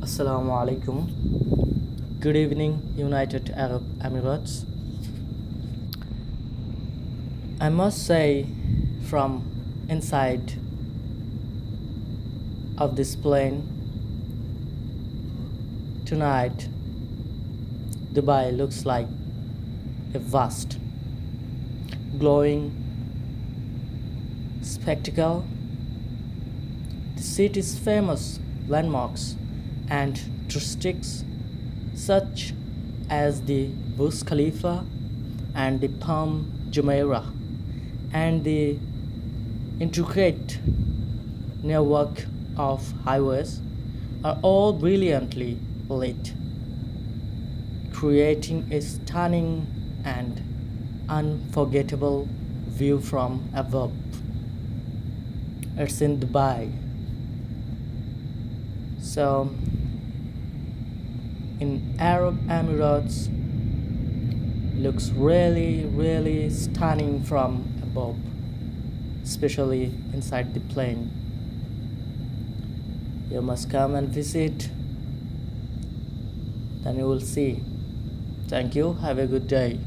Assalamu alaikum. Good evening, United Arab Emirates. I must say, from inside of this plane, tonight, Dubai looks like a vast, glowing spectacle. The city's famous landmarks and touristics such as the Burj Khalifa and the Palm Jumeirah and the intricate network of highways are all brilliantly lit, creating a stunning and unforgettable view from above. It's in Dubai. So, in Arab Emirates, looks really stunning from above, especially inside the plane. You must come and visit, then you will see. Thank you. Have a good day.